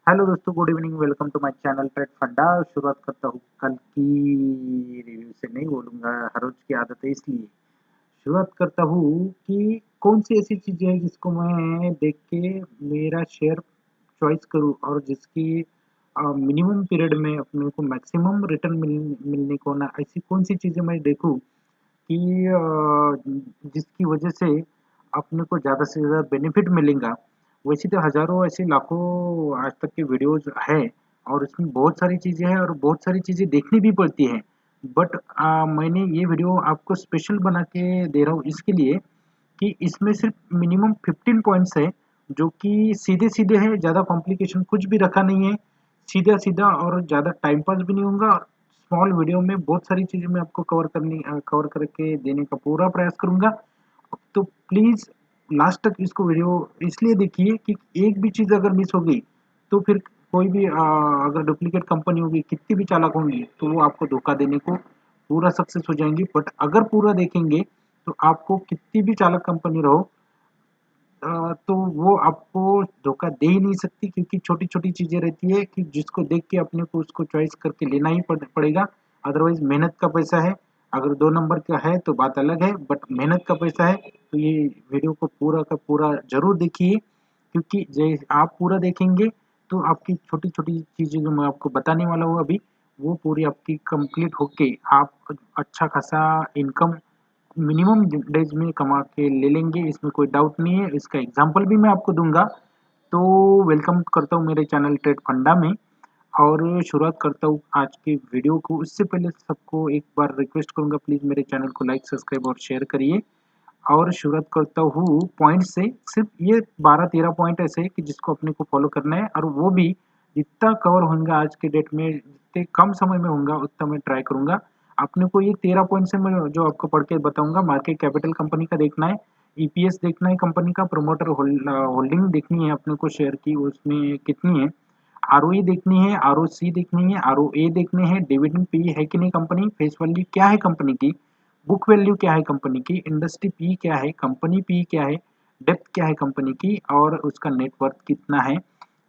Hello दोस्तों, good evening. Welcome to my channel trade funda. शुरुआत करता हूँ कल की रिव्यू से, नहीं बोलूँगा, हर रोज की आदत है इसलिए शुरुआत करता हूँ कि कौन सी ऐसी चीज़ें हैं जिसको मैं देख के मेरा शेयर चॉइस करूँ और जिसकी मिनिमम पीरियड में अपने को मैक्सिमम रिटर्न मिलने को ना, ऐसी कौन सी चीज़ें मैं देखूँ कि जिसकी वजह से अपने को ज़्यादा से ज़्यादा बेनिफिट मिलेगा। वैसे तो हज़ारों ऐसे लाखों आज तक के वीडियोज़ हैं और इसमें बहुत सारी चीज़ें हैं और बहुत सारी चीज़ें देखनी भी पड़ती हैं। बट मैंने ये वीडियो आपको स्पेशल बना के दे रहा हूँ इसके लिए कि इसमें सिर्फ मिनिमम 15 पॉइंट्स है जो कि सीधे-सीधे हैं, ज़्यादा कॉम्प्लिकेशन कुछ भी रखा नहीं है। सीधा-सीधा और ज़्यादा टाइम पास भी नहीं होगा। स्मॉल वीडियो में बहुत सारी चीज़ें मैं आपको कवर करके देने का पूरा प्रयास करूँगा। तो प्लीज़ लास्ट तक इसको वीडियो इसलिए देखिए कि एक भी चीज़ अगर मिस हो गई तो फिर कोई भी अगर डुप्लीकेट कंपनी होगी, कितनी भी चालाक होंगी, तो वो आपको धोखा देने को पूरा सक्सेस हो जाएँगी। बट अगर पूरा देखेंगे तो आपको कितनी भी चालाक कंपनी रहो, तो वो आपको धोखा दे ही नहीं सकती, क्योंकि छोटी-छोटी चीज़ें रहती है कि जिसको देख के अपने को उसको चॉइस करके लेना ही पड़ेगा। अदरवाइज़ मेहनत का पैसा है, अगर 2 नंबर का है तो बात अलग है, बट मेहनत का पैसा है तो ये वीडियो को पूरा का पूरा ज़रूर देखिए, क्योंकि आप पूरा देखेंगे तो आपकी छोटी-छोटी चीज़ें जो मैं आपको बताने वाला हूँ अभी, वो पूरी आपकी कंप्लीट होके आप अच्छा खासा इनकम मिनिमम डेज में कमा के ले लेंगे, इसमें कोई डाउट नहीं है। इसका एग्जांपल भी मैं आपको दूँगा। तो वेलकम करता हूँ मेरे चैनल ट्रेड फंडा में और शुरुआत करता हूँ आज की वीडियो को। उससे पहले सबको एक बार रिक्वेस्ट करूँगा, प्लीज़ मेरे चैनल को लाइक, सब्सक्राइब और शेयर करिए। और शुरुआत करता हूँ पॉइंट से। सिर्फ ये 12-13 पॉइंट ऐसे हैं कि जिसको अपने को फॉलो करना है, और वो भी जितना कवर होगा आज के डेट में, जितने कम समय में होगा उतना मैं ट्राई करूँगा। अपने को ये 13 पॉइंट से मैं जो आपको पढ़ के बताऊँगा, मार्केट कैपिटल कंपनी का देखना है, ईपीएस देखना है कंपनी का, प्रमोटर होल्डिंग देखनी है अपने को शेयर की, उसमें कितनी है, आरओई देखनी है, आरओसी देखनी है, आरओए देखने हैं, डिविडेंड पी है कि नहीं कंपनी, फेस वैल्यू क्या है कंपनी की, बुक वैल्यू क्या है कंपनी की, इंडस्ट्री पी क्या है, कंपनी पी क्या है, डेप्थ क्या है कंपनी की, और उसका नेटवर्थ कितना है।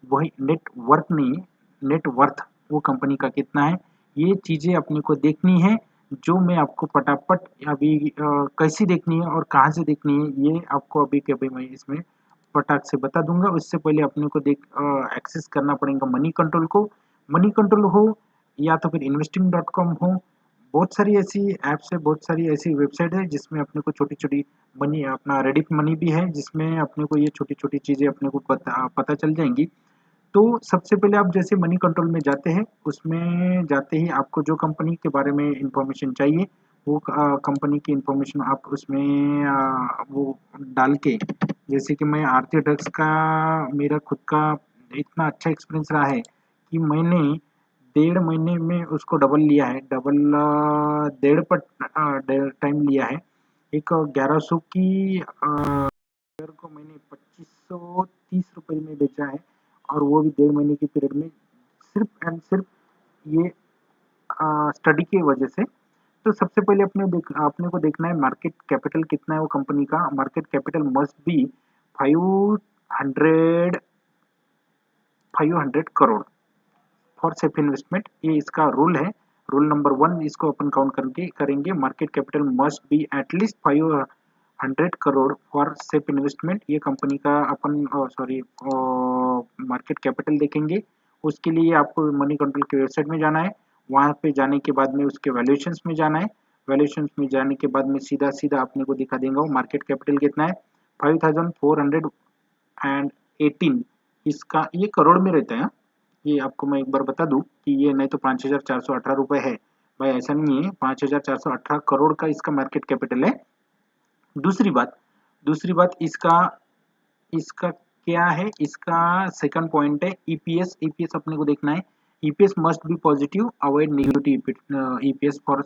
वही नेटवर्थ नहीं, नेटवर्थ वो कंपनी का कितना है। ये चीज़ें अपने को देखनी है, जो मैं आपको फटाफट अभी कैसी देखनी है और कहाँ से देखनी है, ये आपको अभी के अभी मैं इसमें फटाक से बता दूंगा। उससे पहले अपने को एक्सेस करना पड़ेगा मनी कंट्रोल को। मनी कंट्रोल हो या तो फिर investing.com हो, बहुत सारी ऐसी ऐप्स है, बहुत सारी ऐसी वेबसाइट है जिसमें अपने को छोटी-छोटी मनी, अपना रेडिट मनी भी है जिसमें अपने को ये छोटी-छोटी चीज़ें अपने को पता पता चल जाएँगी। तो सबसे पहले आप जैसे मनी कंट्रोल में जाते हैं, उसमें जाते ही आपको जो कंपनी के बारे में इन्फॉर्मेशन चाहिए, वो कंपनी की इन्फॉर्मेशन आप उसमें वो डाल के, जैसे कि मैं आरती ड्रग्स का, मेरा खुद का इतना अच्छा एक्सपीरियंस रहा है कि मैंने 1.5 महीने में उसको डबल लिया है, डबल डेढ़ पट डेढ़ टाइम लिया है। एक 1100 की शेयर को मैंने 2530 रुपये में बेचा है, और वो भी 1.5 महीने के पीरियड में, सिर्फ एंड सिर्फ ये स्टडी की वजह से। तो सबसे पहले अपने को देखना है मार्केट कैपिटल कितना है वो कंपनी का। Market capital must be 500 500 crore for safe investment, ये इसका रूल है। रूल नंबर 1 इसको अपन काउंट करके करेंगे, market capital must be at least 500 crore for safe investment. ये कंपनी का अपन सॉरी मार्केट कैपिटल देखेंगे। उसके लिए आपको मनी कंट्रोल की वेबसाइट में जाना है। वहाँ पे जाने के बाद में उसके वैल्यूएशंस में जाना है। वैल्यूएशंस में जाने के बाद में सीधा सीधा अपने को दिखा देगा वो मार्केट कैपिटल कितना है, 5418। इसका ये करोड़ में रहता है। ये आपको मैं एक बार बता दूं कि ये नहीं तो 5418 रुपये है भाई, ऐसा नहीं है, 5418 करोड़ का इसका मार्केट कैपिटल है। दूसरी बात दूसरी बात इसका इसका क्या है, इसका सेकंड पॉइंट है ईपीएस। ईपीएस अपने को देखना है। EPS must be positive, avoid negative EPS for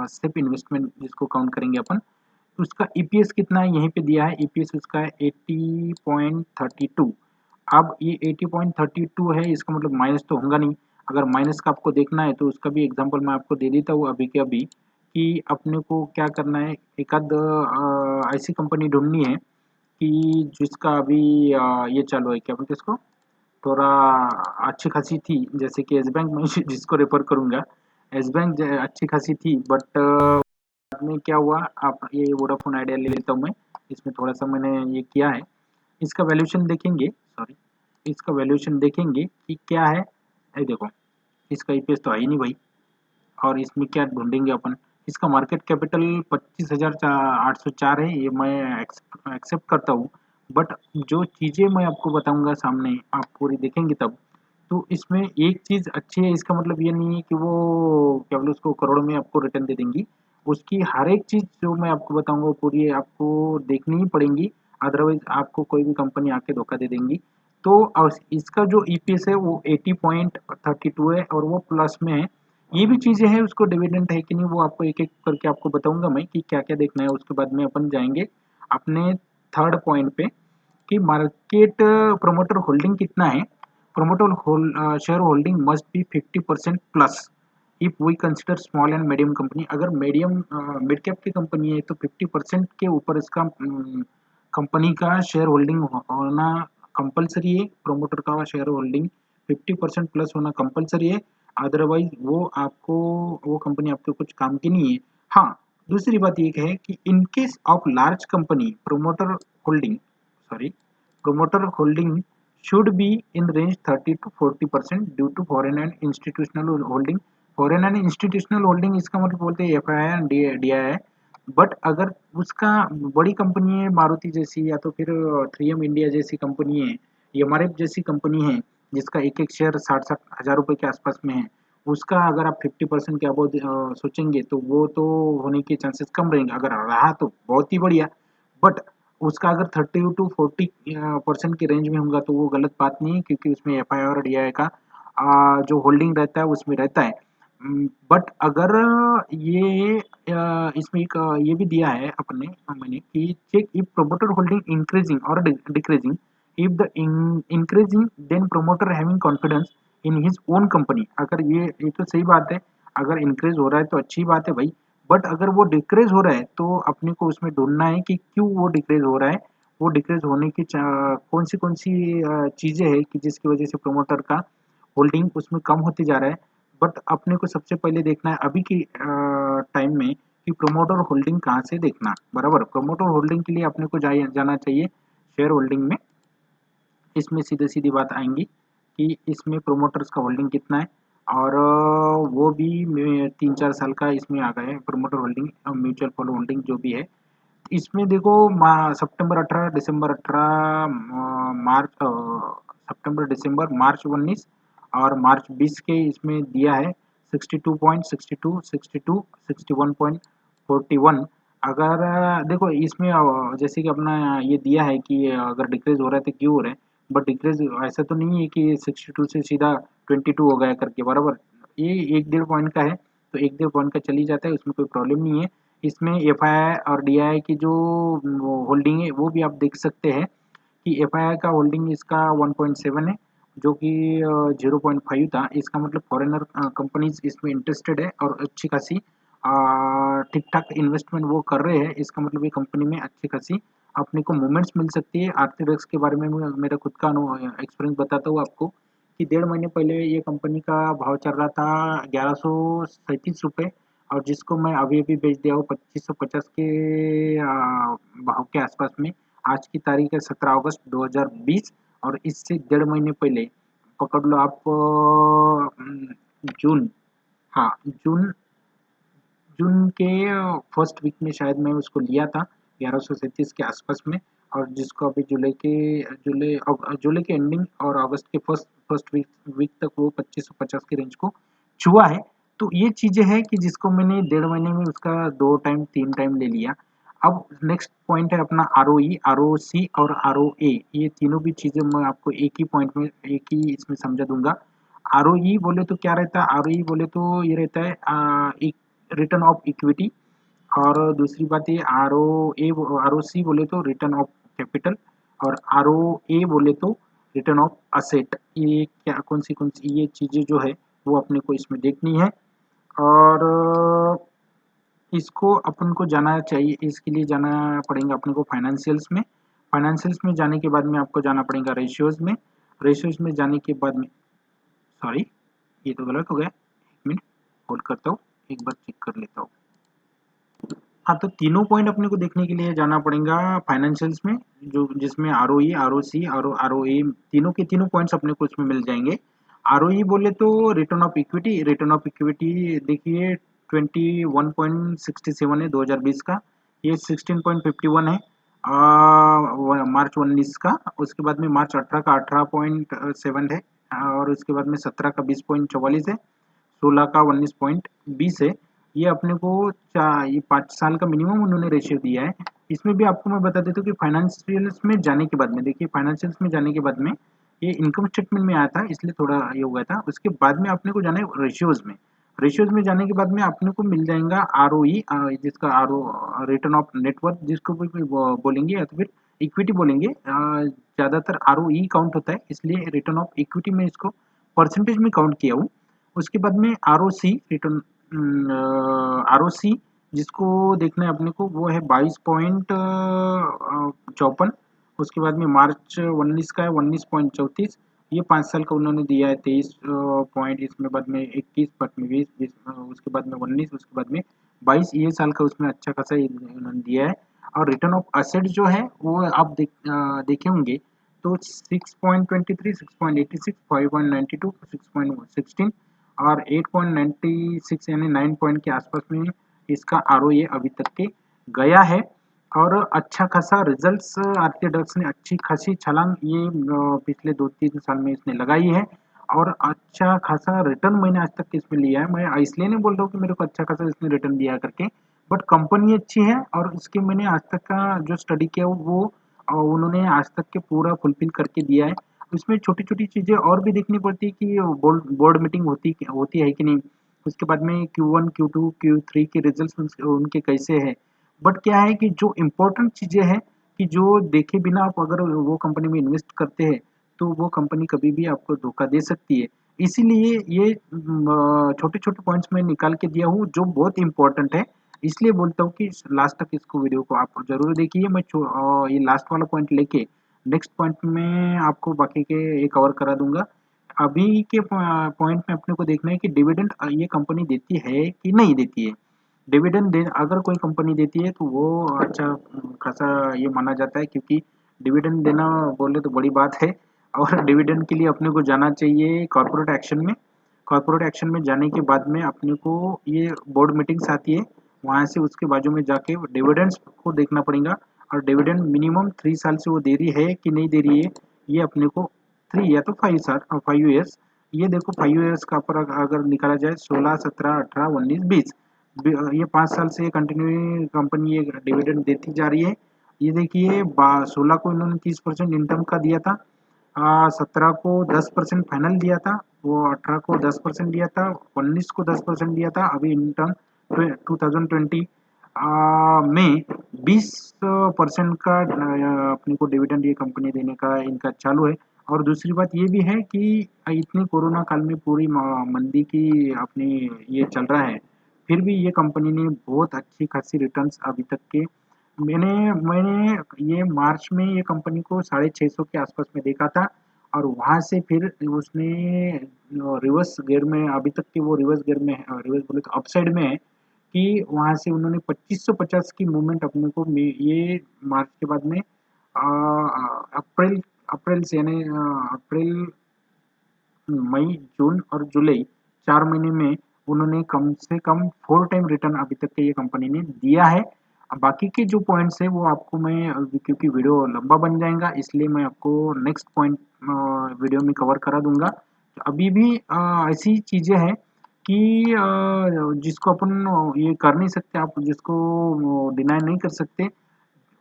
सिर्फ इन्वेस्टमेंट जिसको काउंट करेंगे अपन। तो उसका ईपीएस कितना है, यहीं पे दिया है, ईपीएस उसका है 80.32। अब ये 80.32 है, इसका मतलब माइनस तो होगा नहीं। अगर माइनस का आपको देखना है तो उसका भी एग्जांपल मैं आपको दे देता हूँ अभी के अभी, कि अपने को क्या करना है, एक आध ऐसी कंपनी ढूंढनी है कि जिसका अभी ये चालू है, क्या बोलते हैं इसको, थोड़ा अच्छी खासी थी, जैसे कि एस बैंक में जिसको रेफर करूँगा, एस बैंक अच्छी खासी थी, बट बाद में क्या हुआ, आप ये वोडाफोन आइडिया ले लेता हूँ मैं। इसमें थोड़ा सा मैंने ये किया है, इसका वैल्यूएशन देखेंगे, सॉरी, इसका वैल्यूएशन देखेंगे कि क्या है। ये देखो, इसका ईपीएस तो है ही नहीं भाई, और इसमें क्या ढूंढेंगे अपन। इसका मार्केट कैपिटल 25,804 है, ये मैं एक्सेप्ट करता हूँ। बट जो चीज़ें मैं आपको बताऊंगा सामने, आप पूरी देखेंगे तब। तो इसमें एक चीज़ अच्छी है, इसका मतलब ये नहीं है कि वो क्या बोले उसको करोड़ों में आपको रिटर्न दे देंगी। उसकी हर एक चीज़ जो मैं आपको बताऊंगा वो पूरी आपको देखनी ही पड़ेगी, अदरवाइज आपको कोई भी कंपनी आके धोखा दे देंगी। तो इसका जो ईपीएस है वो 80.32 है, और वो प्लस में है। ये भी चीज़ें हैं, उसको डिविडेंड है कि नहीं वो आपको एक एक करके आपको बताऊंगा मैं कि क्या क्या देखना है। उसके बाद में अपन जाएंगे अपने थर्ड पॉइंट पे कि मार्केट प्रोमोटर होल्डिंग कितना है। Promoter share holding must be 50% plus if we consider small and medium company. अगर मीडियम मिड कैप की कंपनी है तो 50% के ऊपर इसका कंपनी का शेयर होल्डिंग होना कंपलसरी है। प्रोमोटर का शेयर होल्डिंग 50% प्लस होना कंपलसरी है, अदरवाइज वो कंपनी आपके कुछ काम की नहीं है। हाँ, दूसरी बात ये है कि in case of large company promoter holding should be in range 30 to 40% due to foreign and institutional holding। Foreign and institutional holding इसका मतलब बोलते हैं F I I and D I है। बट अगर उसका बड़ी कंपनी है मारुति जैसी, या तो फिर 3M इंडिया जैसी कंपनी है, एमआरएफ जैसी कंपनी है, जिसका एक एक शेयर 60-60 हज़ार रुपए के आसपास में है, उसका अगर आप 50% के अबोव सोचेंगे तो वो तो होने के चांसेस कम रहेंगे। अगर रहा तो बहुत ही बढ़िया, बट उसका अगर 30 to 40% की रेंज में होगा तो वो गलत बात नहीं है, क्योंकि उसमें एफ आई और डी आई का जो होल्डिंग रहता है उसमें रहता है। बट अगर ये इसमें एक ये भी दिया है अपने मैंने कि check if promoter holding increasing और decreasing. If the increasing then promoter having confidence in his own company. अगर ये तो सही बात है, अगर इंक्रीज हो रहा है तो अच्छी बात है भाई। बट अगर वो डिक्रीज हो रहा है तो अपने को उसमें ढूंढना है कि क्यों वो डिक्रीज हो रहा है। वो डिक्रीज होने की कौन सी चीज़ें हैं कि जिसकी वजह से प्रोमोटर का होल्डिंग उसमें कम होती जा रहा है। बट अपने को सबसे पहले देखना है अभी की टाइम में कि प्रोमोटर होल्डिंग कहाँ से देखना। बराबर, प्रोमोटर होल्डिंग के लिए अपने को जाना चाहिए शेयर होल्डिंग में। इसमें सीधे सीधी बात आएंगी कि इसमें प्रोमोटर्स का होल्डिंग कितना है, और वो भी 3-4 साल का इसमें आ गए promoter holding, mutual fund holding जो भी है। इसमें देखो सितंबर 18, दिसंबर 18, मार्च सितंबर दिसंबर मार्च 19 और मार्च 20 के इसमें दिया है 62.62, 62, 61.41। अगर देखो इसमें जैसे कि अपना ये दिया है कि अगर डिक्रीज हो रहा है तो क्यों हो रहा है, बट डिक्रीज ऐसा तो नहीं है कि 62 से सीधा 22 हो गया करके। बराबर, ये 1-1.5 पॉइंट का है, तो 1-1.5 पॉइंट का चली जाता है, उसमें कोई प्रॉब्लम नहीं है। इसमें एफ आई आई और डी आई की जो होल्डिंग है वो भी आप देख सकते हैं कि एफ आई आई का होल्डिंग इसका 1.7 है, जो कि 0.5 था। इसका मतलब फॉरेनर कंपनीज इसमें इंटरेस्टेड है और अच्छी खासी ठीक ठाक इन्वेस्टमेंट वो कर रहे हैं। इसका मतलब ये कंपनी में अच्छी खासी अपने को मूवमेंट्स मिल सकती है। आर्थिक रिस्क के बारे में मेरा खुद का एक्सपीरियंस बताता हूँ आपको कि 1.5 महीने पहले ये कंपनी का भाव चल रहा था 1137 रुपये, और जिसको मैं अभी अभी बेच दिया हूँ 2550 के भाव के आसपास में। आज की तारीख है 17 अगस्त 2020, और इससे 1.5 महीने पहले पकड़ लो आप जून, हाँ जून जून के फर्स्ट वीक में शायद मैं उसको लिया था 1137 के आसपास में, और जिसको अभी जुलाई के एंडिंग और अगस्त के फर्स्ट फर्स्ट वीक वीक तक वो 2550 की रेंज को छुआ है। तो ये चीज़ें हैं कि जिसको मैंने 1.5 महीने में उसका 2 टाइम 3 टाइम ले लिया। अब नेक्स्ट पॉइंट है अपना आर ओ ई, आर ओ सी और आर ओ ए। ये तीनों भी चीज़ें मैं आपको एक ही पॉइंट में एक ही इसमें समझा दूंगा। आर ओ ई बोले तो क्या रहता है, आर ओ ई बोले तो ये रहता है एक रिटर्न ऑफ इक्विटी, और दूसरी बात ये आर ओ सी बोले तो रिटर्न ऑफ कैपिटल, और आर ओ ए बोले तो रिटर्न ऑफ असेट। ये क्या कौन सी ये चीज़ें जो है वो अपने को इसमें देखनी है, और इसको अपन को जाना चाहिए। इसके लिए जाना पड़ेगा अपने को फाइनेंशियल्स में। फाइनेंशियल्स में जाने के बाद में आपको जाना पड़ेगा रेशियोज में। रेशियोज में जाने के बाद में, सॉरी ये तो गलत हो गया, 1 मिनट होल्ड करता हूँ, एक बार चेक कर लेता हूँ। हाँ, तो तीनों पॉइंट अपने को देखने के लिए जाना पड़ेगा फाइनेंशियल्स में, जो जिसमें आरओई, आरओसी और आरओए तीनों के तीनों पॉइंट्स अपने को इसमें मिल जाएंगे। आरओई बोले तो रिटर्न ऑफ इक्विटी देखिए 21.67 है 2020 का, ये 16.51 है मार्च 19 का, उसके बाद में मार्च 18 का 18.7 है, और उसके बाद में 17 का 20.44 है, 16 का 19.20 है। ये अपने को ये 5 साल का मिनिमम उन्होंने रेशियो दिया है। इसमें भी आपको मैं बता देता हूँ कि फाइनेंशियल्स में जाने के बाद में, देखिए फाइनेंशियल्स में जाने के बाद में ये इनकम स्टेटमेंट में आया था, इसलिए थोड़ा ये हो गया था। उसके बाद में अपने को जाना है रेशियोज में। रेशियोज में जाने के बाद में अपने को मिल जाएगा आरओई, जिसका रिटर्न ऑफ नेटवर्थ जिसको भी बोलेंगे, या तो फिर इक्विटी बोलेंगे। ज़्यादातर आरओई काउंट होता है, इसलिए रिटर्न ऑफ इक्विटी में इसको परसेंटेज में काउंट किया हूँ। उसके बाद में आरओसी रिटर्न, आरओसी जिसको देखना है अपने को, वो है 22.54। उसके बाद में मार्च 19 का है 19.34। ये 5 साल का उन्होंने दिया है 23 पॉइंट, इसमें बाद में 21, बाद में 20, उसके बाद में 19, उसके बाद में 22, ये साल का उसमें अच्छा खासा उन्होंने दिया है। और रिटर्न ऑफ असेट जो है वो आप देखे होंगे तो 6.23, 6.86, 5.92, 6.16 और 8.96 यानी 9 पॉइंट के आसपास में इसका आरओए अभी तक के गया है। और अच्छा खासा रिजल्ट्स आर्किडक्स ने अच्छी खासी छलांग ये पिछले 2-3 साल में इसने लगाई है, और अच्छा खासा रिटर्न मैंने आज तक इसमें लिया है। मैं इसलिए नहीं बोल रहा हूँ कि मेरे को अच्छा खासा इसने रिटर्न दिया करके, बट कंपनी अच्छी है और उसके मैंने आज तक का जो स्टडी किया वो उन्होंने आज तक के पूरा फुलफिल करके दिया है। उसमें छोटी-छोटी चीज़ें और भी देखनी पड़ती है कि बोर्ड बोर्ड मीटिंग होती है कि नहीं। उसके बाद में Q1, Q2, Q3 के रिजल्ट्स उनके कैसे हैं। बट क्या है कि जो इम्पोर्टेंट चीज़ें हैं कि जो देखे बिना आप अगर वो कंपनी में इन्वेस्ट करते हैं, तो वो कंपनी कभी भी आपको धोखा दे सकती है। इसीलिए ये छोटे-छोटे पॉइंट्स मैं निकाल के दिया हूँ जो बहुत इम्पोर्टेंट है। इसलिए बोलता हूँ कि लास्ट तक इसको वीडियो को आप ज़रूर देखिए। मैं ये लास्ट वाला पॉइंट लेके नेक्स्ट पॉइंट में आपको बाकी के ये कवर करा दूँगा। अभी के पॉइंट में अपने को देखना है कि डिविडेंड ये कंपनी देती है कि नहीं देती है। डिविडेंड दे अगर कोई कंपनी देती है तो वो अच्छा खासा ये माना जाता है, क्योंकि डिविडेंड देना बोले तो बड़ी बात है। और डिविडेंड के लिए अपने को जाना चाहिए कॉर्पोरेट एक्शन में। कॉर्पोरेट एक्शन में जाने के बाद में अपने को ये बोर्ड मीटिंग्स आती है, वहाँ से उसके बाजू में जाके डिविडेंड्स को देखना पड़ेगा। और डिविडेंड मिनिमम 3 साल से वो दे रही है कि नहीं दे रही है, ये अपने को 3 या तो 5 ईयर्स, ये देखो 5 ईयर्स का पर अगर निकाला जाए 16, 17, 18, 19, 20, ये 5 साल से कंटिन्यू कंपनी ये डिविडेंड देती जा रही है। ये देखिए 16 को इन्होंने 30% इनकम का दिया था, 17 को 10% फाइनल दिया था, वो 18 को 10% दिया था, 19 को 10% दिया था, अभी इनकम 2020 में 20% का अपने को डिविडेंड ये कंपनी देने का इनका चालू है। और दूसरी बात ये भी है कि इतनी कोरोना काल में पूरी मंदी की अपनी ये चल रहा है, फिर भी ये कंपनी ने बहुत अच्छी खासी रिटर्न्स अभी तक के मैंने मैंने ये मार्च में ये कंपनी को 650 के आसपास में देखा था, और वहाँ से फिर उसने रिवर्स गियर में अभी तक के वो रिवर्स गियर में रिवर्स बोले तो अपसाइड में है कि वहाँ से उन्होंने 2550 की मूवमेंट अपने को ये मार्च के बाद में अप्रैल अप्रैल से यानी अप्रैल, मई, जून और जुलाई 4 महीने में उन्होंने कम से कम 4 टाइम रिटर्न अभी तक के ये कंपनी ने दिया है। बाकी के जो पॉइंट्स है वो आपको मैं क्योंकि वीडियो लंबा बन जाएगा, इसलिए मैं आपको नेक्स्ट पॉइंट वीडियो में कवर करा दूंगा। अभी भी ऐसी चीज़ें हैं कि जिसको अपन ये कर नहीं सकते, आप जिसको डिनाई नहीं कर सकते।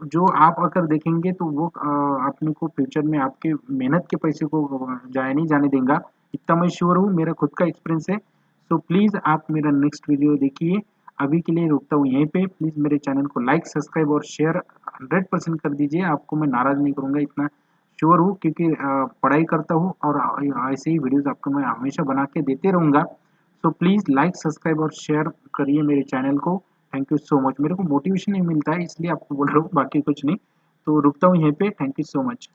जो आप अगर देखेंगे तो वो अपने को फ्यूचर में आपके मेहनत के पैसे को जाया नहीं जाने देगा, इतना मैं श्योर हूँ, मेरा खुद का एक्सपीरियंस है। सो प्लीज़ आप मेरा नेक्स्ट वीडियो देखिए। अभी के लिए रुकता हूँ यहीं पे। प्लीज़ मेरे चैनल को लाइक, सब्सक्राइब और शेयर 100% कर दीजिए। आपको मैं नाराज़ नहीं करूँगा, इतना श्योर हूँ, क्योंकि पढ़ाई करता हूँ और ऐसे ही वीडियोज़ आपको मैं हमेशा बना के देते रहूँगा। सो प्लीज़ लाइक, सब्सक्राइब और शेयर करिए मेरे चैनल को। Thank you so much. मेरे को मोटिवेशन नहीं मिलता है, इसलिए आपको बोल रहा हूँ, बाकी कुछ नहीं। तो रुकता हूँ यहीं पे। Thank you so much.